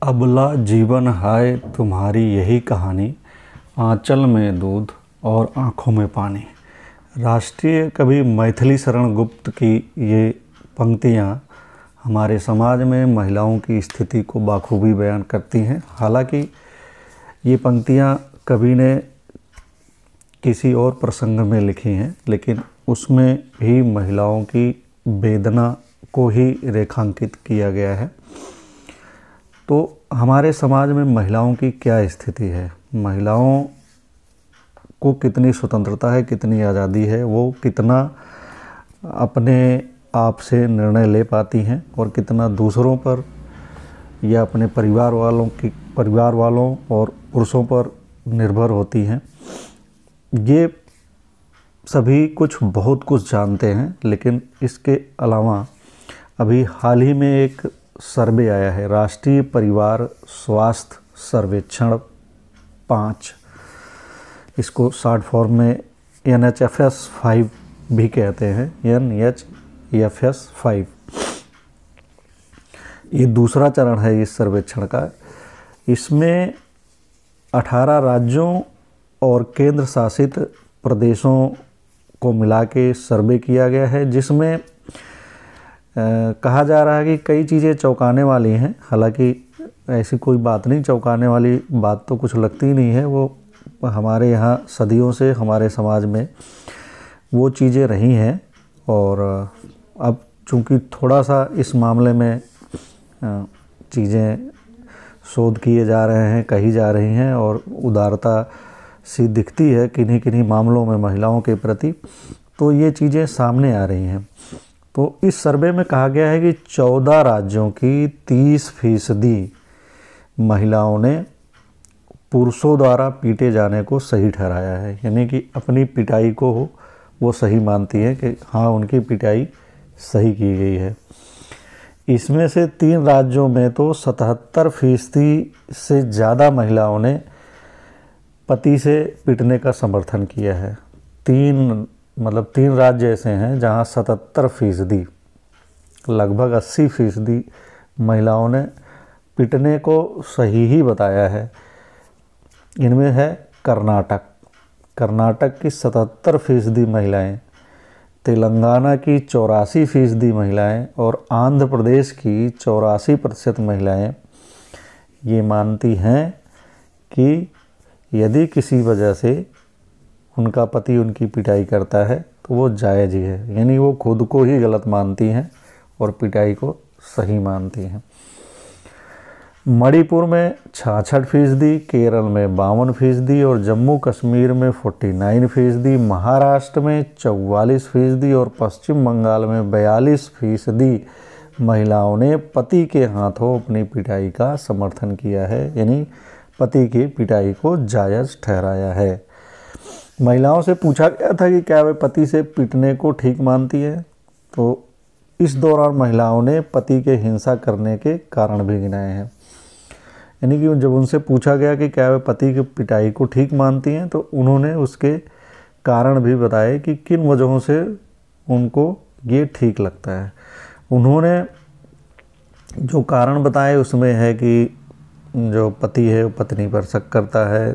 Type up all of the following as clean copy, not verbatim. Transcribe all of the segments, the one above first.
अबला जीवन हाय तुम्हारी यही कहानी, आंचल में दूध और आँखों में पानी। राष्ट्रीय कवि मैथिली शरण गुप्त की ये पंक्तियाँ हमारे समाज में महिलाओं की स्थिति को बाखूबी बयान करती हैं। हालांकि ये पंक्तियाँ कवि ने किसी और प्रसंग में लिखी हैं, लेकिन उसमें भी महिलाओं की वेदना को ही रेखांकित किया गया है। तो हमारे समाज में महिलाओं की क्या स्थिति है, महिलाओं को कितनी स्वतंत्रता है, कितनी आज़ादी है, वो कितना अपने आप से निर्णय ले पाती हैं और कितना दूसरों पर या अपने परिवार वालों और पुरुषों पर निर्भर होती हैं। ये सभी बहुत कुछ जानते हैं, लेकिन इसके अलावा अभी हाल ही में एक सर्वे आया है, राष्ट्रीय परिवार स्वास्थ्य सर्वेक्षण 5, इसको शॉर्ट फॉर्म में NHFS 5 भी कहते हैं, NHFS 5। ये दूसरा चरण है इस सर्वेक्षण का। इसमें 18 राज्यों और केंद्र शासित प्रदेशों को मिला के सर्वे किया गया है, जिसमें कहा जा रहा है कि कई चीज़ें चौंकाने वाली हैं। हालांकि ऐसी कोई बात नहीं, चौंकाने वाली बात तो कुछ लगती नहीं है। वो हमारे यहाँ सदियों से हमारे समाज में वो चीज़ें रही हैं, और अब चूँकि थोड़ा सा इस मामले में चीज़ें शोध किए जा रहे हैं, कही जा रही हैं, और उदारता सी दिखती है किन्हीं किन्हीं मामलों में महिलाओं के प्रति, तो ये चीज़ें सामने आ रही हैं। तो इस सर्वे में कहा गया है कि 14 राज्यों की 30% महिलाओं ने पुरुषों द्वारा पीटे जाने को सही ठहराया है, यानी कि अपनी पिटाई को वो सही मानती है कि हाँ, उनकी पिटाई सही की गई है। इसमें से 3 राज्यों में तो 77% से ज़्यादा महिलाओं ने पति से पिटने का समर्थन किया है। 3 राज्य ऐसे हैं जहां 77%, लगभग 80% महिलाओं ने पिटने को सही ही बताया है। इनमें है कर्नाटक की 77% महिलाएं, तेलंगाना की 84% महिलाएं और आंध्र प्रदेश की 84% महिलाएं ये मानती हैं कि यदि किसी वजह से उनका पति उनकी पिटाई करता है तो वो जायज़ ही है, यानी वो खुद को ही गलत मानती हैं और पिटाई को सही मानती हैं। मणिपुर में 66%, केरल में 52% और जम्मू कश्मीर में 49%, महाराष्ट्र में 44% और पश्चिम बंगाल में 42% महिलाओं ने पति के हाथों अपनी पिटाई का समर्थन किया है, यानी पति की पिटाई को जायज़ ठहराया है। महिलाओं से पूछा गया था कि क्या वे पति से पिटने को ठीक मानती है, तो इस दौरान महिलाओं ने पति के हिंसा करने के कारण भी गिनाए हैं। यानी कि जब उनसे पूछा गया कि क्या वे पति की पिटाई को ठीक मानती हैं, तो उन्होंने उसके कारण भी बताए कि किन वजहों से उनको ये ठीक लगता है। उन्होंने जो कारण बताए उसमें है कि जो पति है वो पत्नी पर शक करता है,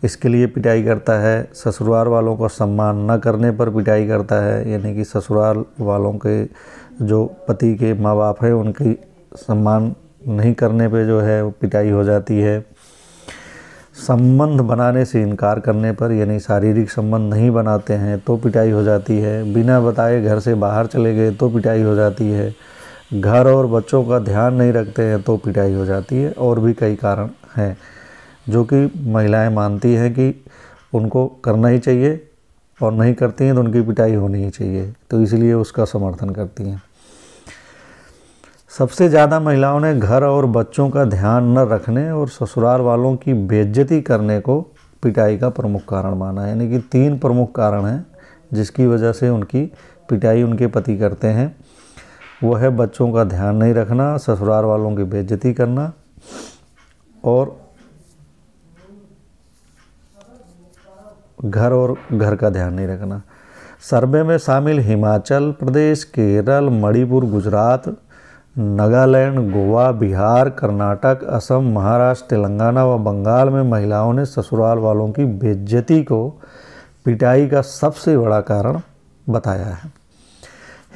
इसके लिए पिटाई करता है, ससुराल वालों का सम्मान न करने पर पिटाई करता है, यानी कि ससुराल वालों के जो पति के माँ बाप हैं उनकी सम्मान नहीं करने पे जो है वो पिटाई हो जाती है। संबंध बनाने से इनकार करने पर, यानी शारीरिक संबंध नहीं बनाते हैं तो पिटाई हो जाती है। बिना बताए घर से बाहर चले गए तो पिटाई हो जाती है। घर और बच्चों का ध्यान नहीं रखते हैं तो पिटाई हो जाती है। और भी कई कारण हैं जो कि महिलाएं मानती हैं कि उनको करना ही चाहिए, और नहीं करती हैं तो उनकी पिटाई होनी ही चाहिए, तो इसलिए उसका समर्थन करती हैं। सबसे ज़्यादा महिलाओं ने घर और बच्चों का ध्यान न रखने और ससुराल वालों की बेइज्जती करने को पिटाई का प्रमुख कारण माना है। यानी कि 3 प्रमुख कारण हैं जिसकी वजह से उनकी पिटाई उनके पति करते हैं। वो है बच्चों का ध्यान नहीं रखना, ससुराल वालों की बेइज्जती करना और घर का ध्यान नहीं रखना। सर्वे में शामिल हिमाचल प्रदेश, केरल, मणिपुर, गुजरात, नागालैंड, गोवा, बिहार, कर्नाटक, असम, महाराष्ट्र, तेलंगाना व बंगाल में महिलाओं ने ससुराल वालों की बेइज्जती को पिटाई का सबसे बड़ा कारण बताया है।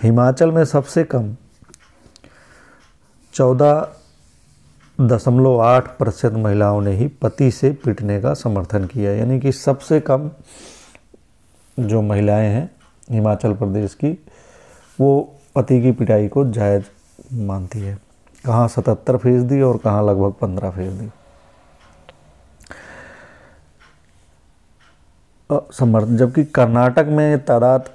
हिमाचल में सबसे कम 14.8% महिलाओं ने ही पति से पिटने का समर्थन किया, यानी कि सबसे कम जो महिलाएं हैं हिमाचल प्रदेश की, वो पति की पिटाई को जायज़ मानती है। कहाँ 77% और कहाँ लगभग 15% समर्थन, जबकि कर्नाटक में तादाद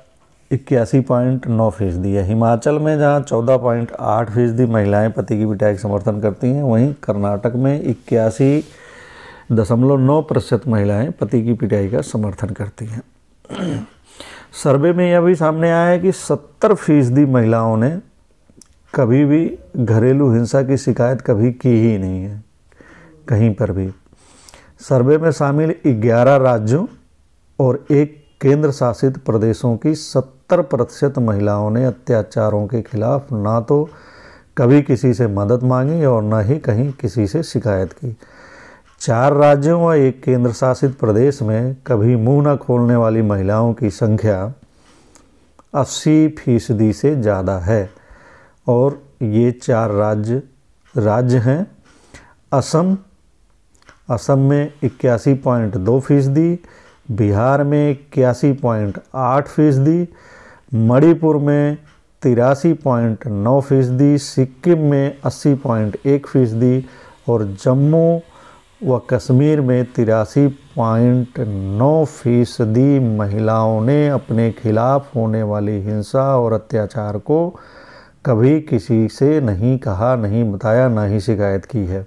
81.9% है। हिमाचल में जहाँ 14.8% महिलाएं पति की पिटाई का समर्थन करती हैं, वहीं कर्नाटक में 81.9% महिलाएं पति की पिटाई का समर्थन करती हैं। सर्वे में यह भी सामने आया है कि 70% महिलाओं ने कभी भी घरेलू हिंसा की शिकायत कभी की ही नहीं है, कहीं पर भी। सर्वे में शामिल 11 राज्यों और 1 केंद्र शासित प्रदेशों की 70% महिलाओं ने अत्याचारों के खिलाफ ना तो कभी किसी से मदद मांगी और न ही कहीं किसी से शिकायत की। 4 राज्यों व 1 केंद्र शासित प्रदेश में कभी मुंह न खोलने वाली महिलाओं की संख्या 80% से ज़्यादा है, और ये 4 राज्य हैं असम में 81.2%, बिहार में 81.8%, मणिपुर में 83.9%, सिक्किम में 80.1% और जम्मू व कश्मीर में 83.9% महिलाओं ने अपने खिलाफ होने वाली हिंसा और अत्याचार को कभी किसी से नहीं कहा, नहीं बताया, ना ही शिकायत की है।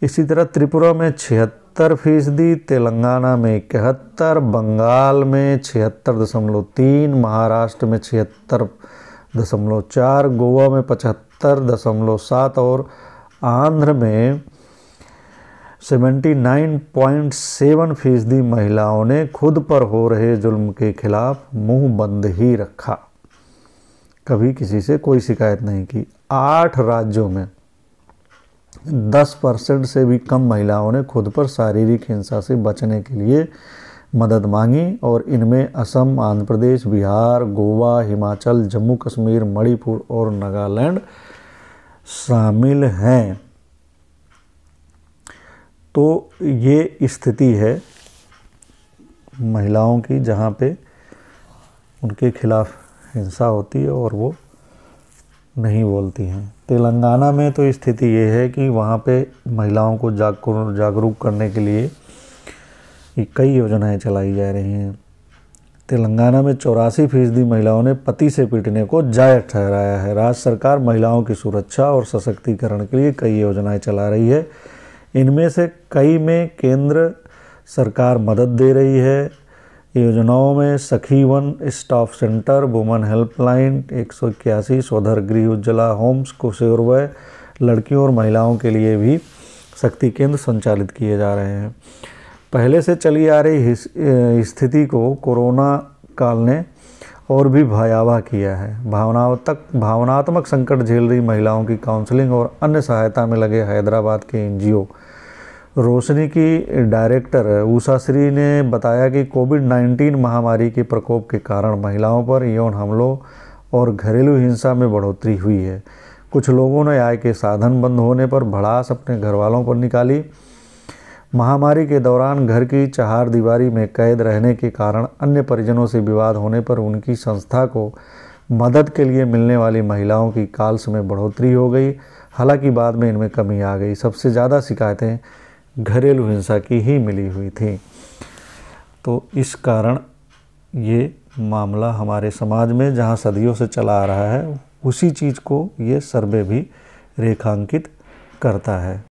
इसी तरह त्रिपुरा में 76%, तेलंगाना में 71%, बंगाल में 76.3%, महाराष्ट्र में 76.4%, गोवा में 75.7% और आंध्र में 79.7% महिलाओं ने खुद पर हो रहे जुल्म के खिलाफ मुंह बंद ही रखा, कभी किसी से कोई शिकायत नहीं की। 8 राज्यों में 10% से भी कम महिलाओं ने खुद पर शारीरिक हिंसा से बचने के लिए मदद मांगी, और इनमें असम, आंध्र प्रदेश, बिहार, गोवा, हिमाचल, जम्मू कश्मीर, मणिपुर और नागालैंड शामिल हैं। तो ये स्थिति है महिलाओं की, जहाँ पे उनके खिलाफ हिंसा होती है और वो नहीं बोलती हैं। तेलंगाना में तो स्थिति ये है कि वहाँ पे महिलाओं को जागरूक करने के लिए कई योजनाएं चलाई जा रही हैं। तेलंगाना में 84% महिलाओं ने पति से पीटने को जायज़ ठहराया है। राज्य सरकार महिलाओं की सुरक्षा और सशक्तिकरण के लिए कई योजनाएं चला रही है। इनमें से कई में केंद्र सरकार मदद दे रही है। योजनाओं में सखी one staff centre, woman helpline 181, स्वधर गृह उज्ज्वला होम्स, किशोरवय लड़कियों और महिलाओं के लिए भी शक्ति केंद्र संचालित किए जा रहे हैं। पहले से चली आ रही स्थिति को कोरोना काल ने और भी भयावह किया है। भावनात्मक संकट झेल रही महिलाओं की काउंसलिंग और अन्य सहायता में लगे हैदराबाद के NGO रोशनी की डायरेक्टर उषा श्री ने बताया कि कोविड-19 महामारी के प्रकोप के कारण महिलाओं पर यौन हमलों और घरेलू हिंसा में बढ़ोतरी हुई है। कुछ लोगों ने आय के साधन बंद होने पर भड़ास अपने घरवालों पर निकाली। महामारी के दौरान घर की चहारदीवारी में कैद रहने के कारण अन्य परिजनों से विवाद होने पर उनकी संस्था को मदद के लिए मिलने वाली महिलाओं की कॉल्स में बढ़ोतरी हो गई। हालांकि बाद में इनमें कमी आ गई। सबसे ज़्यादा शिकायतें घरेलू हिंसा की ही मिली हुई थी। तो इस कारण ये मामला हमारे समाज में जहाँ सदियों से चला आ रहा है, उसी चीज़ को ये सर्वे भी रेखांकित करता है।